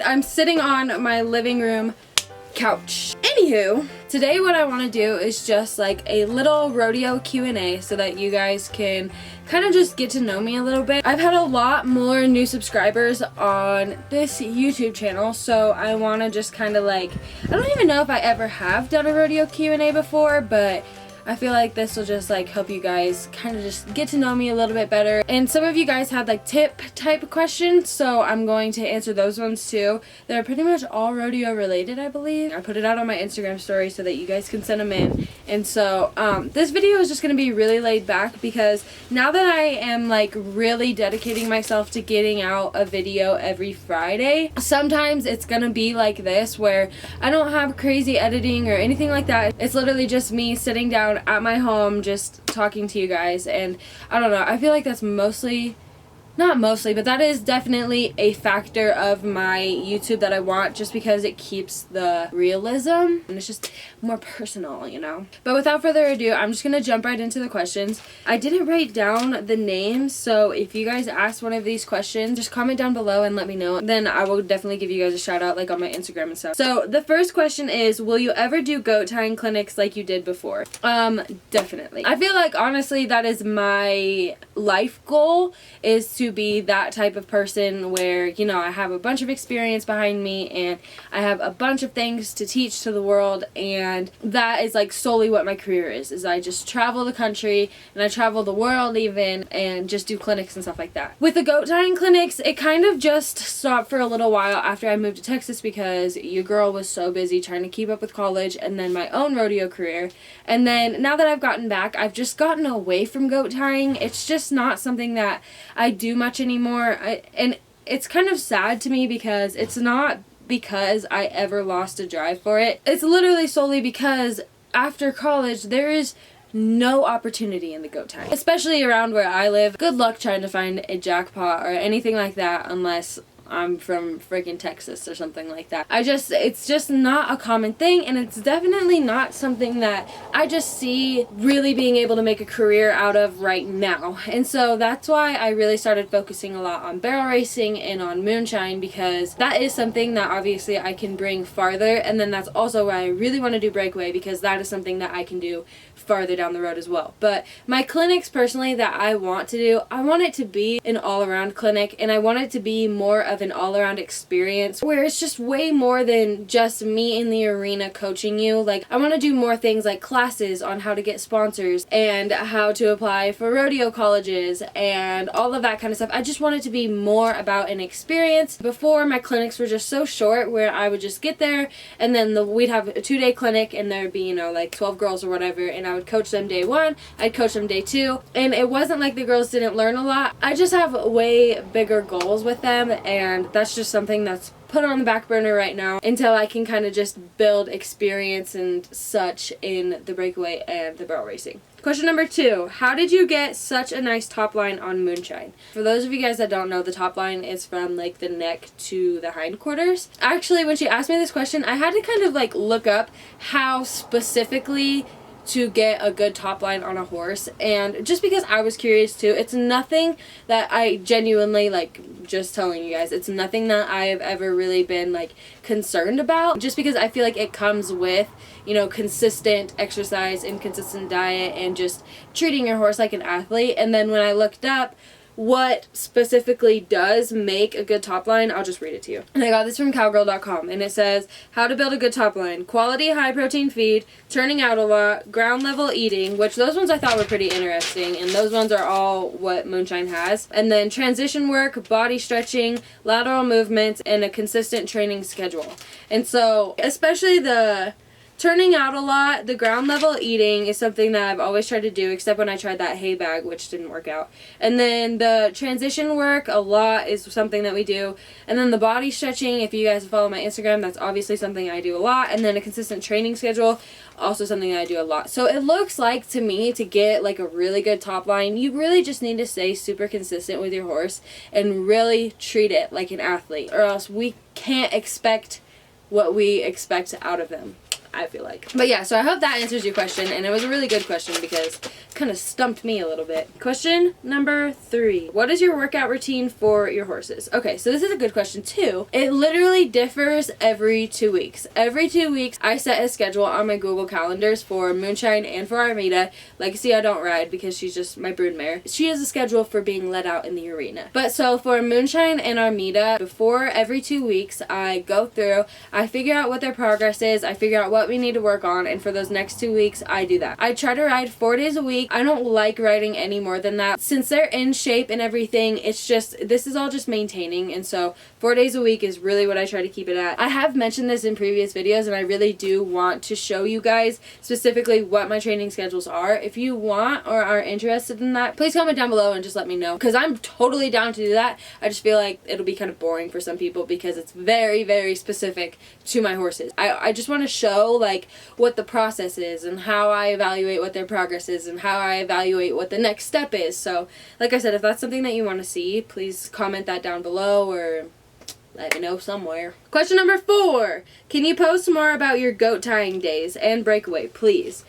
I'm sitting on my living room couch. Anywho, today what I want to do is just like a little rodeo Q&A so that you guys can kind of just get to know me a little bit. I've had a lot more new subscribers on this YouTube channel, so I want to just kind of like, I don't even know if I ever have done a rodeo Q&A before, but I feel like this will just like help you guys kind of just get to know me a little bit better. And some of you guys had like tip type questions, so I'm going to answer those ones too. They're pretty much all rodeo related, I believe. I put it out on my Instagram story so that you guys can send them in. And so this video is just going to be really laid back because now that I am like really dedicating myself to getting out a video every Friday, sometimes it's going to be like this where I don't have crazy editing or anything like that. It's literally just me sitting down at my home just talking to you guys, and I don't know, I feel like that's not mostly, but that is definitely a factor of my YouTube that I want, just because it keeps the realism and it's just more personal, you know. But without further ado, I'm just gonna jump right into the questions. I didn't write down the names, so if you guys ask one of these questions, just comment down below and let me know. Then I will definitely give you guys a shout out like on my Instagram and stuff. So the first question is, will you ever do goat tying clinics like you did before? Definitely. I feel like honestly that is my life goal, is to be that type of person where, you know, I have a bunch of experience behind me and I have a bunch of things to teach to the world, and that is like solely what my career is I just travel the country and I travel the world even, and just do clinics and stuff like that. With the goat tying clinics, it kind of just stopped for a little while after I moved to Texas because your girl was so busy trying to keep up with college and then my own rodeo career. And then now that I've gotten back, I've just gotten away from goat tying. It's just not something that I do much anymore, and it's kind of sad to me because it's not because I ever lost a drive for it. It's literally solely because after college there is no opportunity in the goat tying, especially around where I live. Good luck trying to find a jackpot or anything like that unless I'm from freaking Texas or something like that. It's just not a common thing, and it's definitely not something that I just see really being able to make a career out of right now. And so that's why I really started focusing a lot on barrel racing and on moonshine, because that is something that obviously I can bring farther, and then that's also why I really want to do Breakaway, because that is something that I can do farther down the road as well. But my clinics personally that I want to do, I want it to be an all-around clinic, and I want it to be more of an all-around experience where it's just way more than just me in the arena coaching you. Like, I want to do more things like classes on how to get sponsors and how to apply for rodeo colleges and all of that kind of stuff. I just want it to be more about an experience. Before, my clinics were just so short where I would just get there and then we'd have a 2-day clinic and there'd be, you know, like 12 girls or whatever, and I would coach them day 1, I'd coach them day 2, and it wasn't like the girls didn't learn a lot. I just have way bigger goals with them, and that's just something that's put on the back burner right now until I can kind of just build experience and such in the Breakaway and the barrel racing. Question number 2, how did you get such a nice top line on moonshine? For those of you guys that don't know, the top line is from like the neck to the hindquarters. Actually, when she asked me this question, I had to kind of like look up how specifically to get a good top line on a horse, and just because I was curious too. It's nothing that I genuinely, like, just telling you guys, it's nothing that I have ever really been like concerned about, just because I feel like it comes with, you know, consistent exercise and consistent diet and just treating your horse like an athlete. And then when I looked up what specifically does make a good top line, I'll just read it to you. And I got this from cowgirl.com, and it says, how to build a good top line: quality high protein feed, turning out a lot, ground level eating, which those ones I thought were pretty interesting, and those ones are all what moonshine has. And then transition work, body stretching, lateral movements, and a consistent training schedule. And so especially the turning out a lot, the ground level eating is something that I've always tried to do, except when I tried that hay bag, which didn't work out. And then the transition work a lot is something that we do. And then the body stretching, if you guys follow my Instagram, that's obviously something I do a lot. And then a consistent training schedule, also something that I do a lot. So it looks like to me, to get like a really good top line, you really just need to stay super consistent with your horse and really treat it like an athlete, or else we can't expect what we expect out of them. I feel like. But yeah, so I hope that answers your question, and it was a really good question because it kind of stumped me a little bit. Question number 3. What is your workout routine for your horses? Okay, so this is a good question too. It literally differs every 2 weeks. Every 2 weeks, I set a schedule on my Google calendars for Moonshine and for Armida. Legacy I don't ride because she's just my broodmare. She has a schedule for being let out in the arena. But so for Moonshine and Armida, before every 2 weeks, I go through, I figure out what their progress is, I figure out what we need to work on, and for those next 2 weeks, I do that. I try to ride 4 days a week. I don't like riding any more than that. Since they're in shape and everything, it's just, this is all just maintaining, and so 4 days a week is really what I try to keep it at. I have mentioned this in previous videos, and I really do want to show you guys specifically what my training schedules are. If you want or are interested in that, please comment down below and just let me know, because I'm totally down to do that. I just feel like it'll be kind of boring for some people because it's very, very specific to my horses. I just want to show like what the process is and how I evaluate what their progress is and how I evaluate what the next step is. So like I said, if that's something that you want to see, please comment that down below or let me know somewhere. Question number 4. Can you post more about your goat tying days and Breakaway, please?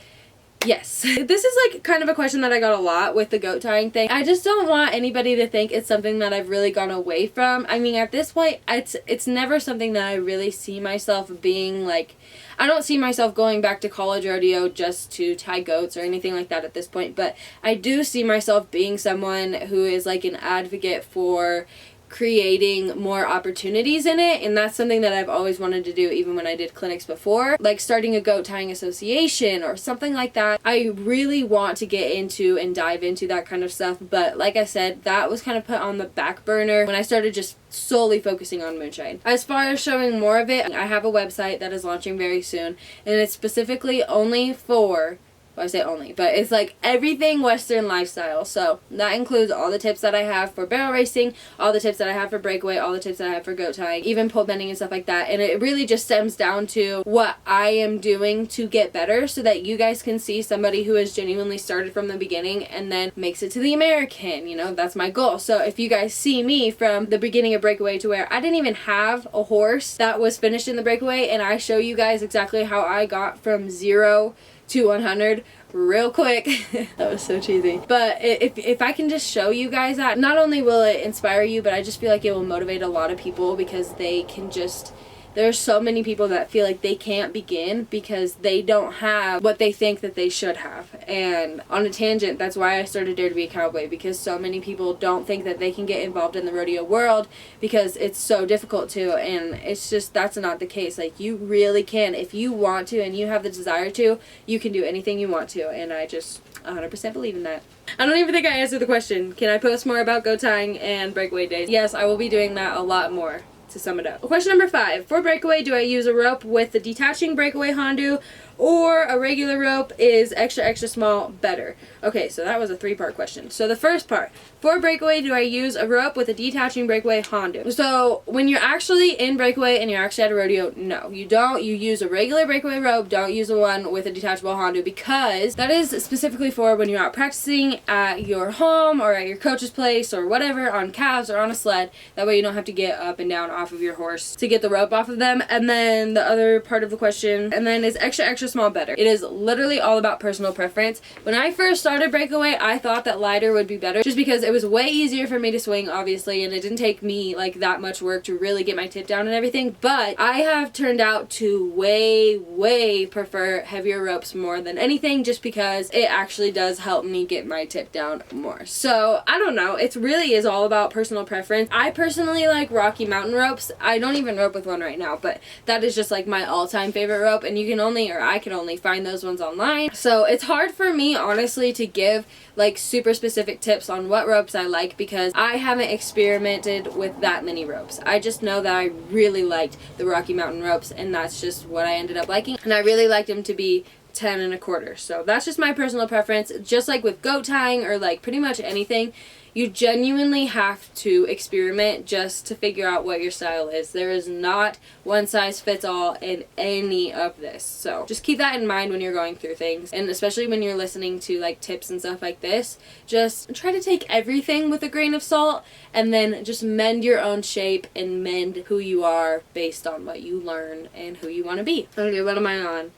Yes. This is like kind of a question that I got a lot with the goat tying thing. I just don't want anybody to think it's something that I've really gone away from. I mean, at this point, it's never something that I really see myself being like, I don't see myself going back to college rodeo just to tie goats or anything like that at this point, but I do see myself being someone who is like an advocate for creating more opportunities in it, and that's something that I've always wanted to do even when I did clinics before, like starting a goat tying association or something like that. I really want to get into and dive into that kind of stuff, but like I said, that was kind of put on the back burner when I started just solely focusing on Moonshine. As far as showing more of it, I have a website that is launching very soon, and it's specifically only for, well, I say only, but it's like everything Western lifestyle. So that includes all the tips that I have for barrel racing, all the tips that I have for breakaway, all the tips that I have for goat tying, even pole bending and stuff like that. And it really just stems down to what I am doing to get better so that you guys can see somebody who has genuinely started from the beginning and then makes it to the American. You know, that's my goal. So if you guys see me from the beginning of breakaway to where I didn't even have a horse that was finished in the breakaway, and I show you guys exactly how I got from 0 to 100 real quick. That was so cheesy. But if I can just show you guys that, not only will it inspire you, but I just feel like it will motivate a lot of people, because they can just, there are so many people that feel like they can't begin because they don't have what they think that they should have. And on a tangent, that's why I started Dare to Be a Cowboy, because so many people don't think that they can get involved in the rodeo world because it's so difficult to, and it's just, that's not the case. Like, you really can. If you want to and you have the desire to, you can do anything you want to, and I just 100% believe in that. I don't even think I answered the question. Can I post more about goat tying and breakaway days? Yes, I will be doing that a lot more. To sum it up. Question number 5. For breakaway, do I use a rope with the detaching breakaway Hondu, or a regular rope is extra, extra small better? Okay, so that was a 3-part question. So the first part, for breakaway, do I use a rope with a detaching breakaway Hondu? So when you're actually in breakaway and you're actually at a rodeo, no, you don't. You use a regular breakaway rope. Don't use the one with a detachable Hondu, because that is specifically for when you're out practicing at your home or at your coach's place or whatever, on calves or on a sled. That way you don't have to get up and down off of your horse to get the rope off of them. And then the other part of the question, and then is extra, extra small better? It is literally all about personal preference. When I first started breakaway, I thought that lighter would be better just because it was way easier for me to swing, obviously, and it didn't take me like that much work to really get my tip down and everything. But I have turned out to way prefer heavier ropes more than anything, just because it actually does help me get my tip down more. So I don't know, it really is all about personal preference. I personally like Rocky Mountain ropes. I don't even rope with one right now, but that is just like my all-time favorite rope, and you can only, or I can only find those ones online. So it's hard for me, honestly, to give like super specific tips on what ropes I like, because I haven't experimented with that many ropes. I just know that I really liked the Rocky Mountain ropes, and that's just what I ended up liking, and I really liked them to be 10 1/4. So that's just my personal preference. Just like with goat tying or like pretty much anything, you genuinely have to experiment just to figure out what your style is. There is not one size fits all in any of this. So just keep that in mind when you're going through things, and especially when you're listening to like tips and stuff like this. Just try to take everything with a grain of salt, and then just mend your own shape and mend who you are based on what you learn and who you want to be. Okay, what am I on?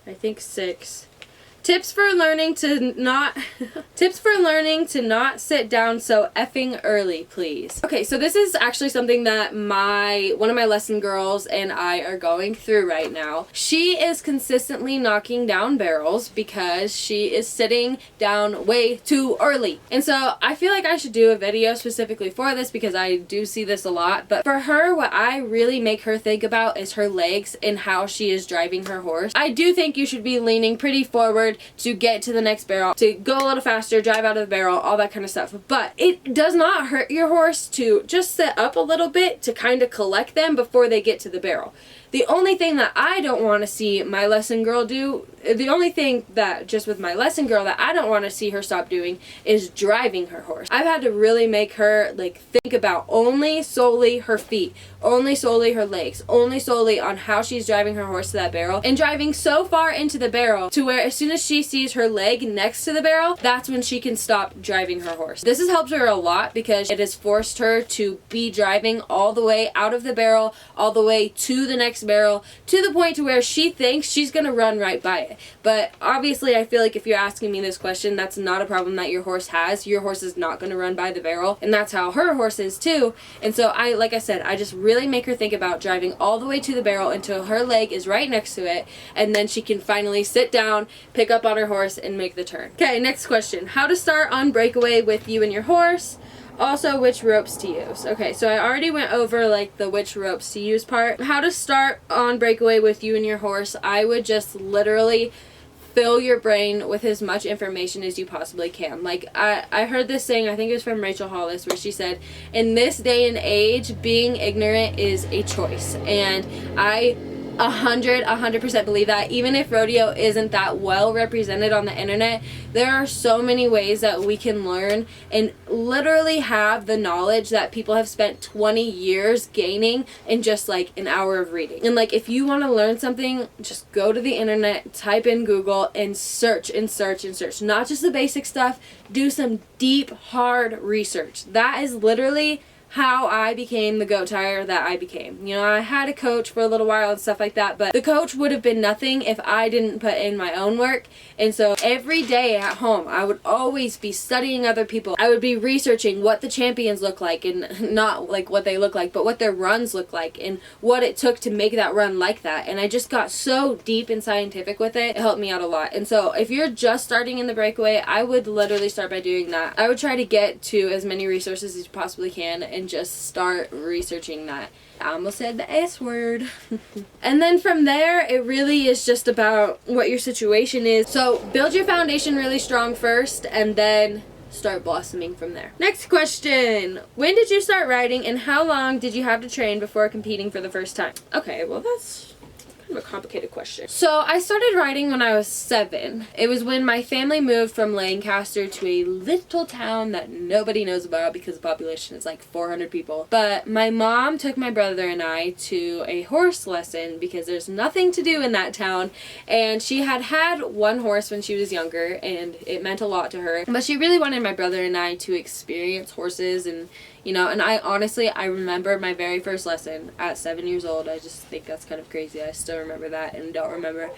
I think 6. Tips for learning to not sit down so effing early, please. Okay, so this is actually something that one of my lesson girls and I are going through right now. She is consistently knocking down barrels because she is sitting down way too early. And so I feel like I should do a video specifically for this because I do see this a lot. But for her, what I really make her think about is her legs and how she is driving her horse. I do think you should be leaning pretty forward to get to the next barrel, to go a little faster, drive out of the barrel, all that kind of stuff. But it does not hurt your horse to just sit up a little bit to kind of collect them before they get to the barrel. The only thing that I don't want to see my lesson girl do, the only thing that just with my lesson girl that I don't want to see her stop doing is driving her horse. I've had to really make her like think about only solely her feet, only solely her legs, only solely on how she's driving her horse to that barrel, and driving so far into the barrel to where as soon as she sees her leg next to the barrel, that's when she can stop driving her horse. This has helped her a lot because it has forced her to be driving all the way out of the barrel, all the way to the next barrel, to the point to where she thinks she's gonna run right by it. But obviously I feel like if you're asking me this question, that's not a problem that your horse has. Your horse is not gonna run by the barrel, and that's how her horse is too. And so like I said, I just really make her think about driving all the way to the barrel until her leg is right next to it, and then she can finally sit down, pick up on her horse, and make the turn. Okay, next question. How to start on Breakaway with you and your horse. Also, which ropes to use. Okay, so I already went over like the which ropes to use part. How to start on Breakaway with you and your horse. I would just literally fill your brain with as much information as you possibly can. Like I heard this saying, I think it was from Rachel Hollis, where she said, in this day and age, being ignorant is a choice. And I 100% believe that. Even if rodeo isn't that well represented on the internet, there are so many ways that we can learn and literally have the knowledge that people have spent 20 years gaining in just like an hour of reading. And like if you want to learn something, just go to the internet, type in Google, and search and search and search. Not just the basic stuff, do some deep, hard research. That is literally how I became the goat tire that I became. You know, I had a coach for a little while and stuff like that, but the coach would have been nothing if I didn't put in my own work. And so every day at home, I would always be studying other people. I would be researching what the champions look like, and not like what they look like, but what their runs look like and what it took to make that run like that. And I just got so deep and scientific with it. It helped me out a lot. And so if you're just starting in the Breakaway, I would literally start by doing that. I would try to get to as many resources as you possibly can and just start researching that. I almost said the S word. And then from there, it really is just about what your situation is. So build your foundation really strong first, and then start blossoming from there. Next question. When did you start riding, and how long did you have to train before competing for the first time? Okay, well that's kind of a complicated question. So I started riding when I was 7. It was when my family moved from Lancaster to a little town that nobody knows about because the population is like 400 people. But my mom took my brother and I to a horse lesson because there's nothing to do in that town, and she had one horse when she was younger and it meant a lot to her. But she really wanted my brother and I to experience horses, and you know, and I honestly remember my very first lesson at 7 years old. I just think that's kind of crazy. I still remember that and don't remember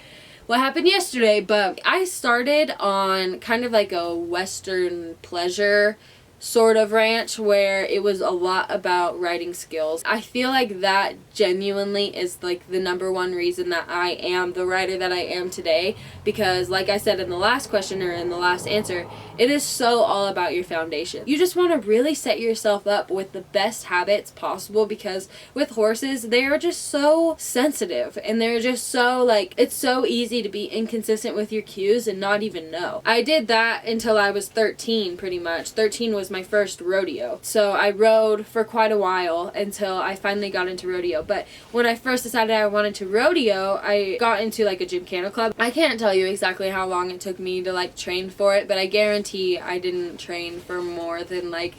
what happened yesterday. But I started on kind of like a Western pleasure sort of ranch where it was a lot about riding skills. I feel like that genuinely is like the #1 reason that I am the rider that I am today, because like I said in the last question or in the last answer, it is so all about your foundation. You just want to really set yourself up with the best habits possible, because with horses, they are just so sensitive and they're just so like, it's so easy to be inconsistent with your cues and not even know. I did that until I was 13 pretty much. 13 was my first rodeo. So I rode for quite a while until I finally got into rodeo. But when I first decided I wanted to rodeo, I got into like a gymkhana club. I can't tell you exactly how long it took me to like train for it, but I guarantee I didn't train for more than like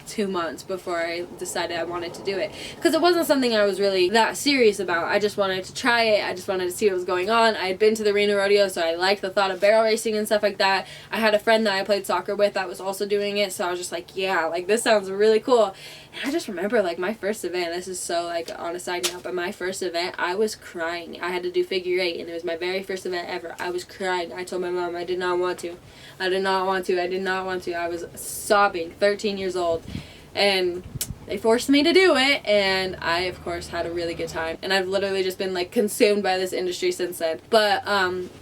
2 months before I decided I wanted to do it, because it wasn't something I was really that serious about. I just wanted to try it. I just wanted to see what was going on. I had been to the arena rodeo, so I liked the thought of barrel racing and stuff like that. I had a friend that I played soccer with that was also doing it, so I was just like, yeah, like this sounds really cool. And I just remember, like, my first event, this is so, like, on a side note, but my first event, I was crying. I had to do figure 8, and it was my very first event ever. I was crying. I told my mom I did not want to. I did not want to. I did not want to. I was sobbing, 13 years old. And they forced me to do it, and I, of course, had a really good time. And I've literally just been, like, consumed by this industry since then. But,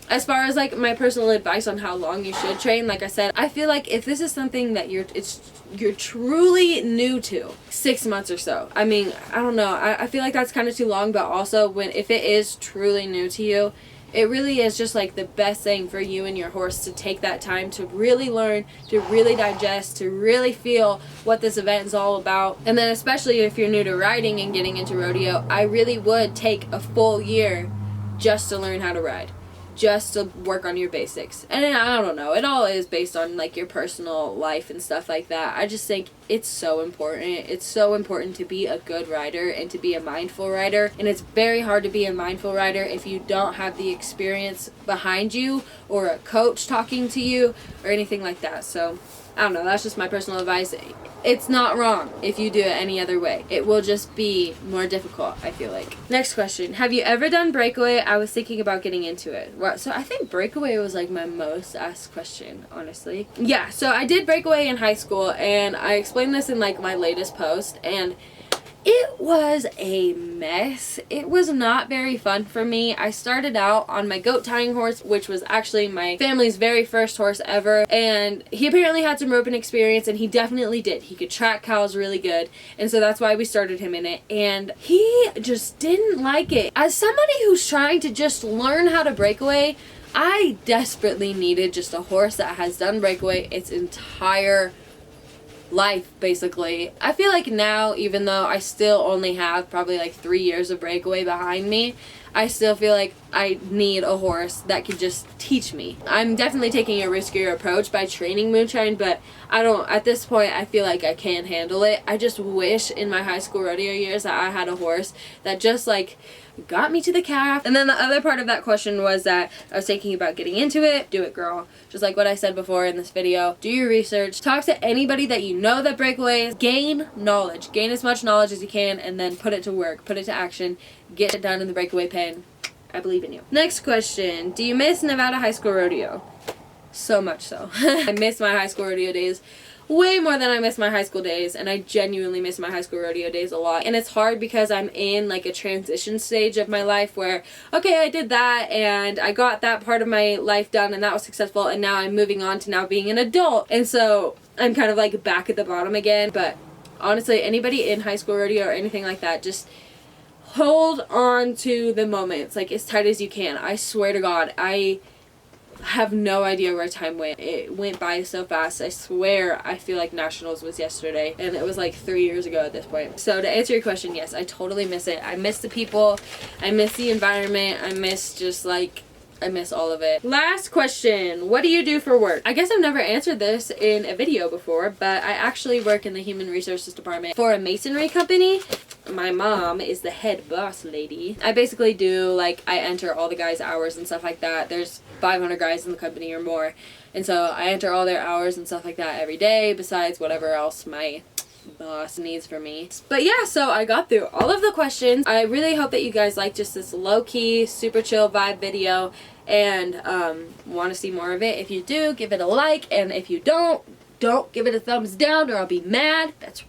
as far as, like, my personal advice on how long you should train, like I said, I feel like if this is something that you're truly new to, 6 months or so. I mean, I don't know. I feel like that's kind of too long, but also if it is truly new to you, it really is just like the best thing for you and your horse to take that time to really learn, to really digest, to really feel what this event is all about. And then especially if you're new to riding and getting into rodeo, I really would take a full year just to learn how to ride, just to work on your basics. And I don't know, it all is based on like your personal life and stuff like that. I just think it's so important. It's so important to be a good rider and to be a mindful rider. And it's very hard to be a mindful rider if you don't have the experience behind you or a coach talking to you or anything like that. So I don't know, that's just my personal advice. It's not wrong if you do it any other way. It will just be more difficult, I feel like. Next question. Have you ever done Breakaway? I was thinking about getting into it. Well, so I think Breakaway was like my most asked question, honestly. Yeah, so I did Breakaway in high school, and I explained this in like my latest post, and it was a mess. It was not very fun for me. I started out on my goat tying horse, which was actually my family's very first horse ever, and he apparently had some roping experience, and he definitely did. He could track cows really good, and so that's why we started him in it, and he just didn't like it. As somebody who's trying to just learn how to breakaway, I desperately needed just a horse that has done breakaway its entire life, basically. I feel like now, even though I still only have probably like 3 years of breakaway behind me, I still feel like I need a horse that could just teach me. I'm definitely taking a riskier approach by training Moonshine, but at this point, I feel like I can handle it. I just wish in my high school rodeo years that I had a horse that just like got me to the calf. And then the other part of that question was that I was thinking about getting into it. Do it, girl. Just like what I said before in this video. Do your research. Talk to anybody that you know that breakaways. Gain knowledge. Gain as much knowledge as you can, and then put it to work. Put it to action. Get it done in the breakaway pen. I believe in you. Next question. Do you miss Nevada high school rodeo? So much so. I miss my high school rodeo days way more than I miss my high school days, and I genuinely miss my high school rodeo days a lot. And it's hard because I'm in like a transition stage of my life where, okay, I did that and I got that part of my life done and that was successful, and now I'm moving on to now being an adult, and so I'm kind of like back at the bottom again. But honestly, anybody in high school rodeo or anything like that, just hold on to the moments like as tight as you can. I swear to God, I have no idea where time went. It went by so fast. I swear I feel like Nationals was yesterday, and it was like 3 years ago at this point. So to answer your question, yes, I totally miss it. I miss the people. I miss the environment. I miss all of it. Last question. What do you do for work? I guess I've never answered this in a video before, but I actually work in the human resources department for a masonry company. My mom is the head boss lady. I basically do, like, I enter all the guys' hours and stuff like that. There's 500 guys in the company or more, and so I enter all their hours and stuff like that every day, besides whatever else my boss needs for me. But yeah, so I got through all of the questions. I really hope that you guys like just this low-key, super chill vibe video, and want to see more of it. If you do, give it a like, and if you don't give it a thumbs down or I'll be mad. That's rude.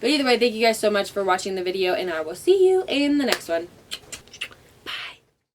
But either way, thank you guys so much for watching the video, and I will see you in the next one.